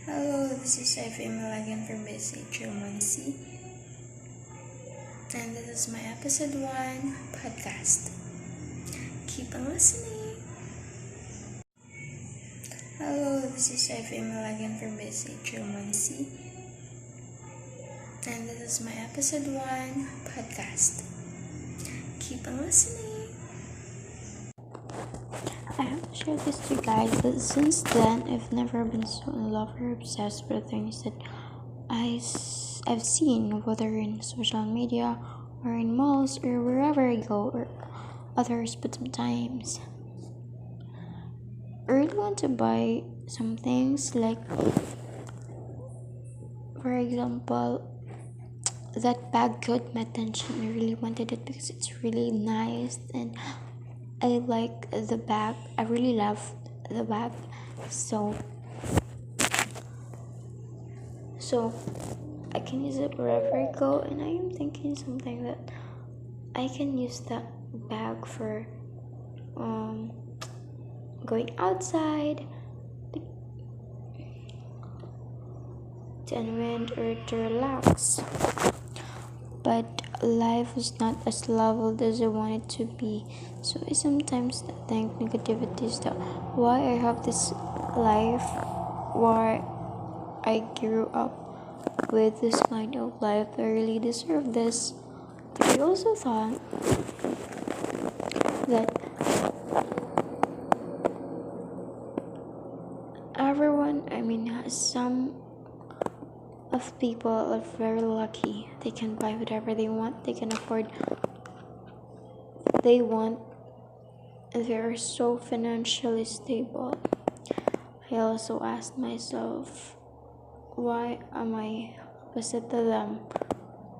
Hello, this is Effie Malagan from BSH Romancy, and this is my episode 1 podcast. Keep on listening. Hello, this is Effie Malagan from BSH Romancy, and this is my episode 1 podcast. Keep on listening. I have to share this to you guys that since then I've never been so in love or obsessed with things that I've seen, whether in social media or in malls or wherever I go or others, but sometimes I really want to buy some things, like for example that bag caught my attention. I really wanted it because it's really nice and I like the bag. I really love the bag. So I can use it wherever I go, and I am thinking something that I can use that bag for going outside to unwind or to relax. But life is not as leveled as I want it to be. So I sometimes think negativity is that why I have this life, why I grew up with this kind of life. I really deserve this. But I also thought that some of people are very lucky. They can buy whatever they want. They can afford what they want. And they are so financially stable. I also asked myself, why am I opposite to them?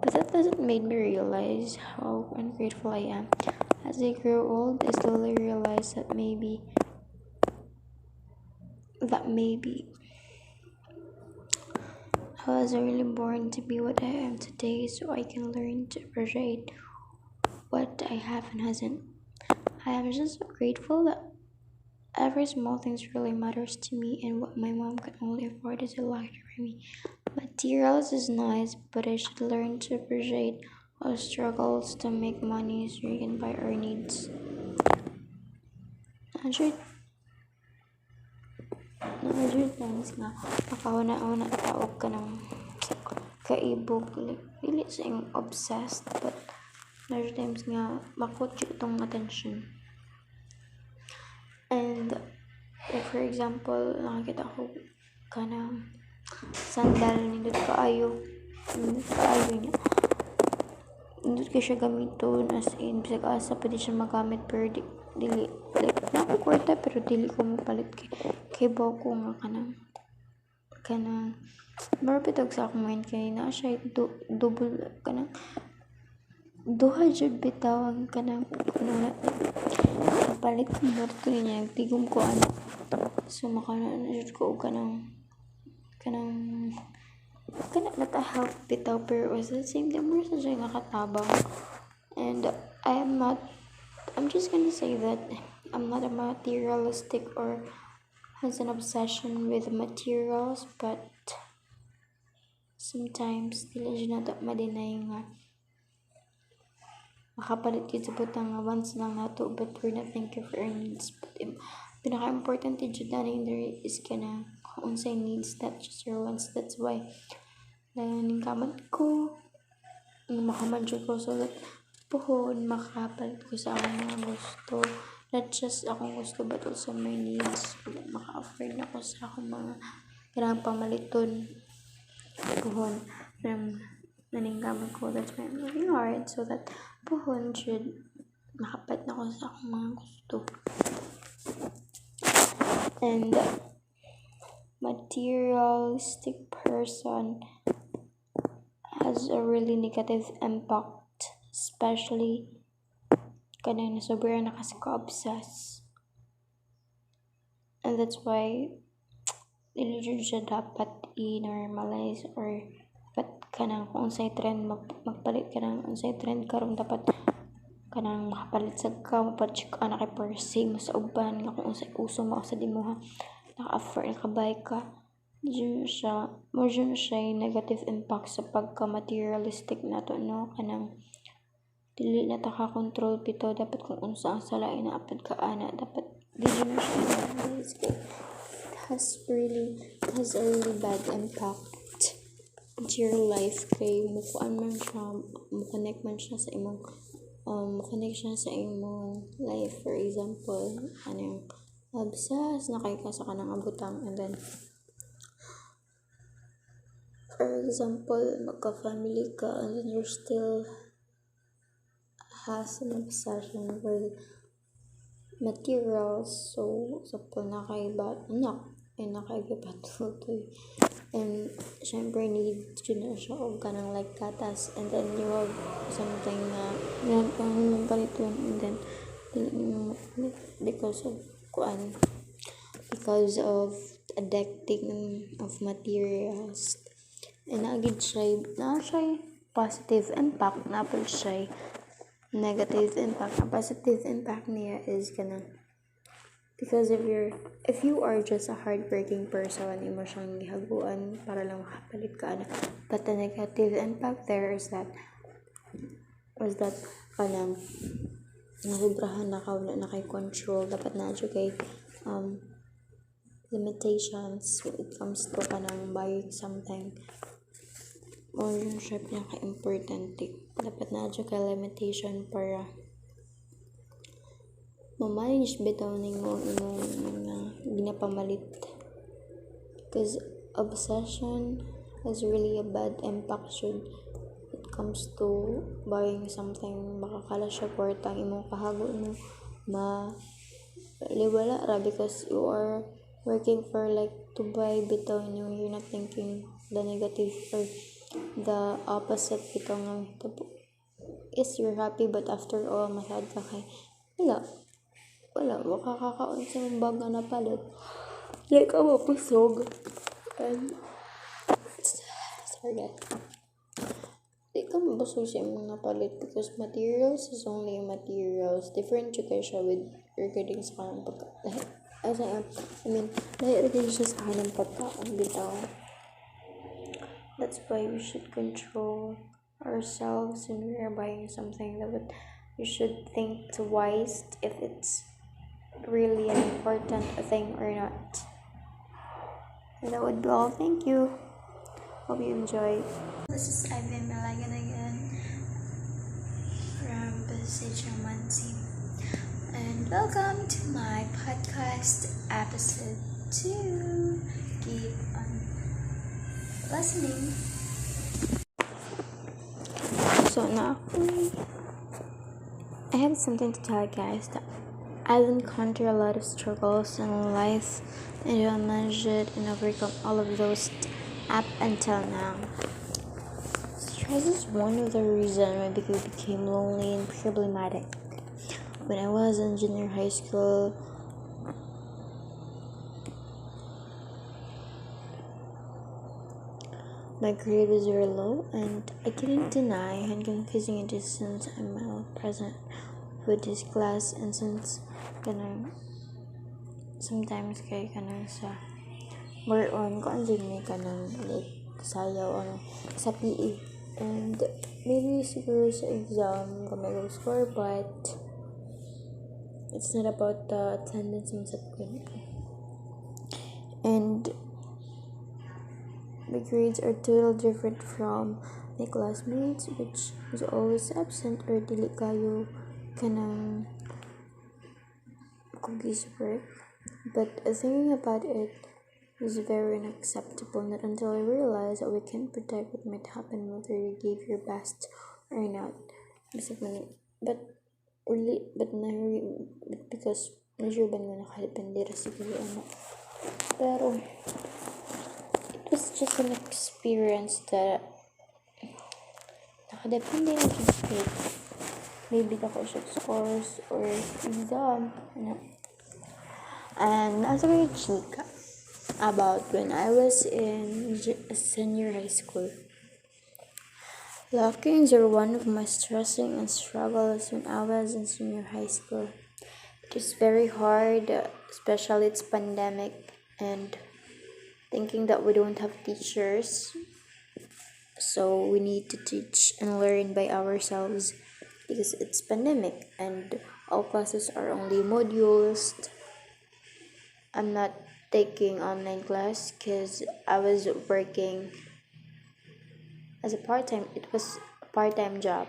But that doesn't make me realize how ungrateful I am. As I grow old, I slowly realize that maybe I was really born to be what I am today, so I can learn to appreciate what I have and hasn't. I am just so grateful that every small thing really matters to me, and what my mom can only afford is a luxury for me. Materials is nice, but I should learn to appreciate our struggles to make money so we can buy our needs. Hundred times nga makauna-una taog ka ng kaibog, like dili sa yung obsessed, but hundred times nga makot itong attention. And like for example, nakakita ko ka ng sandal, nindot kaayo niya. Nindot ka siya gamiton, as in bisag asa pwede siya magamit, pero dili like nakakwarta pero dili ko mapalit kay baw ko nga kanang marapitog sa akong mind kay na siya double kanang duha jud bitaw ang kanang palit ko mo ko niya tigom ko so makana jud ko kanang nata-help bitaw, pero at the same time more sa siya nga katabang. And I'm just gonna say that I'm not a materialistic or has an obsession with materials, but sometimes dili siya na ma-deny nga makapalit yun sa butang nga once lang nato, but we're not thinking for our needs. But pinaka-important jud na there is kana kung unsay needs, not just your wants. That's why ning kamat ko makamanjud ko so that puhon makapalit ko sa akong mga gusto, not just akong gusto but also my needs. Maka-afford na ko sa akong mga kailangang pamaliton puhon naning kamat ko. That's why I'm working hard so that puhon should makapalit na ko sa akong mga gusto. And materialistic person has a really negative impact, especially kanang sobrang nakaka-obsess. And that's why dili jud siya dapat i-normalize or dapat kanang kung unsay trend magpalit ka ng unsay trend karon dapat kanang makapalit sa ka mapacheck ana kay per se mo sa uban nga kung unsay uso mo sa dimuha naka-afford nakabay ka. Mo siya negative impact sa pagka-materialistic nato no kanang dili na ta ka control bitaw dapat kung unsa ang salain na apad ka ana dapat dili mo siya realize kay has a really bad impact into your life kay mukuan man siya mo-connect man siya sa imong mo-connect siya sa imong life. For example anong obsessed na kay ka sa kanang abutang, and then for example magka-family ka and then you're still has an obsession with materials. So example na kay anak ay nakaibabatol and syempre need yun na siya og kanang like gatas, and then you have something na yan pang paliton, and then dili mo mapalit because of addicting of materials. And agid siya positive impact na po siya negative impact. Ang positive impact niya is kanang because if you are just a hardworking person, imo siyang gihaguan para lang makapalit ka ana. But the negative impact there is that kanang nasubrahan na ka, wala na kay control, dapat na kay limitations when it comes to kanang buying something. Or yung siya pinaka-importante, dapat na kay limitation para ma-manage bitaw nimo imong mga ginapamalit, because obsession has really a bad impact should it comes to buying something. Makakala siya kwarta ang imong kahago mo liwala ra because you are working for like to buy bitaw nyo, you're not thinking the negative or the opposite bitaw nga yes you're happy but after all masad ka kay wala makakakaon sa mong bag nga napalit, like ka mapusog and sorry di ka mabusog sa imong napalit because materials is only materials. Different siya siya with regarding sa kanang pagka lahi regarding siya sa kanang pagkaon bitaw. That's why we should control ourselves when we are buying something, that we should think twice if it's really an important thing or not. And that would be all. Thank you. Hope you enjoyed. This is Ivan Malagan again from Besichamansi, and welcome to my podcast episode 2. Keep on listening. So now I have something to tell you guys that I've encountered a lot of struggles in life, and I managed it and overcome all of those up until now. Stress is one of the reasons why I became lonely and problematic. When I was in junior high school, my grade was very low, and I couldn't deny how confusing it is since I'm now present with this class, and since sometimes kay sa more on kung ano kanang like sayaw sa PE, and maybe siguro sa exam kung may low score, but it's not about the attendance mo sa and my grades are totally different from my classmates, which is always absent or dili kayo kanang cookies work. But thinking about it was very unacceptable, not until I realized that we can't predict what might happen whether you gave your best or not. But because medyo ba nga nakadepende ra siguro ano. Pero it was just an experience that nakadepende na siya maybe ako siya scores or exam, And as a very chica about when I was in senior high school. Lock-ins are one of my stressing and struggles when I was in senior high school. It is very hard, especially it's pandemic, and thinking that we don't have teachers, so we need to teach and learn by ourselves because it's pandemic and all classes are only modules. I'm not taking online class because I was working as a part-time. It was a part-time job.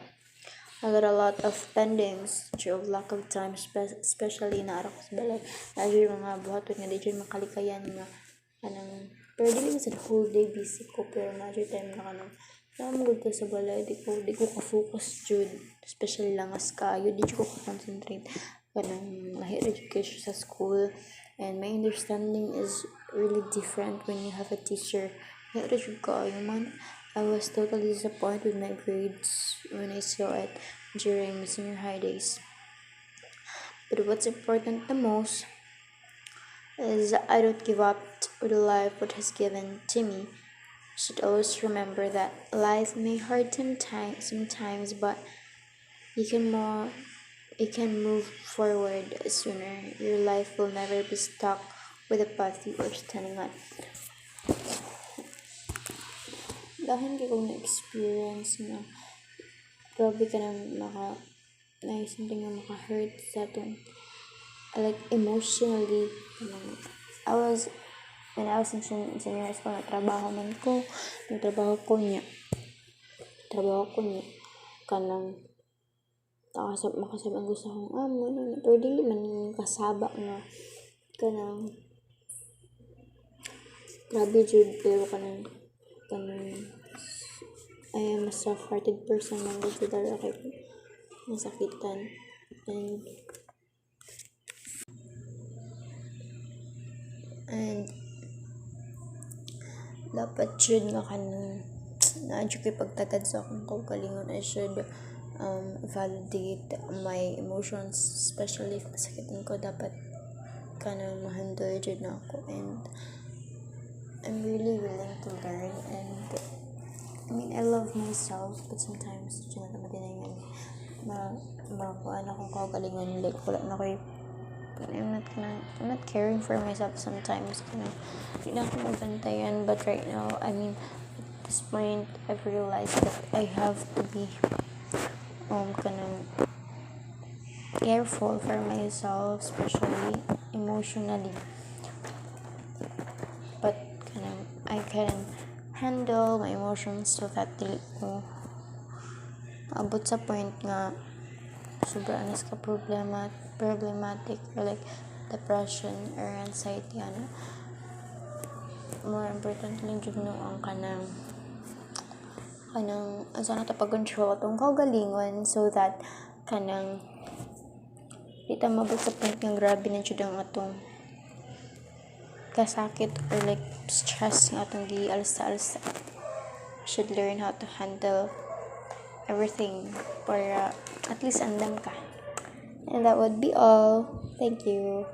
I got a lot of pendings due of lack of time, especially na araw ko sa balay. Lagi mga buhaton nga di dyan makalikayan nga kanang pero dili man sa whole day busy ko pero na time na kanang namugod ka sa balay di ko ka-focus jud, especially lang as kayo di ko ka-concentrate kanang lahi education sa school, and my understanding is really different when you have a teacher. Lahi jud kayo man. I was totally disappointed with my grades when I saw it during senior high days. But what's important the most is I don't give up with the life what has given to me. Should always remember that life may hurt sometimes, but you can move forward sooner. Your life will never be stuck with the path you are standing on. Dahil ko na-experience na grabe ka nang something na maka-hurt sa atong like emotionally. When I was in senior high school, nagtrabaho ko niya kanang makasab ang gusto kong amo na pero dili man kasaba nga kanang grabe jud, pero kanang I am a soft-hearted person man jud dala kay masakitan, and dapat jud nga kanang naadyo kay pagtagad sa akong kaugalingon. I should validate my emotions, especially if masakitan ko, dapat kanang ma-handle jud na ako, and I'm really willing to learn. And I mean, I love myself, but sometimes dyan na matinayan makuhaan akong kaugalingon, like wala na ko'y I'm not caring for myself sometimes. Hindi na ako magbantayan, but right now, I mean, at this point, I've realized that I have to be careful for myself, especially emotionally. But I can handle my emotions so that dili ko abot sa point nga sobrang ka problematic or like depression or anxiety. More importantly jud no ang kanang asa na ta pag-control atong kaugalingon so that kanang di ta mabot sa point nga grabe na jud ang atong kasakit or like stress nga atong gialsa-alsa. Should learn how to handle everything para at least andam ka. And that would be all. Thank you.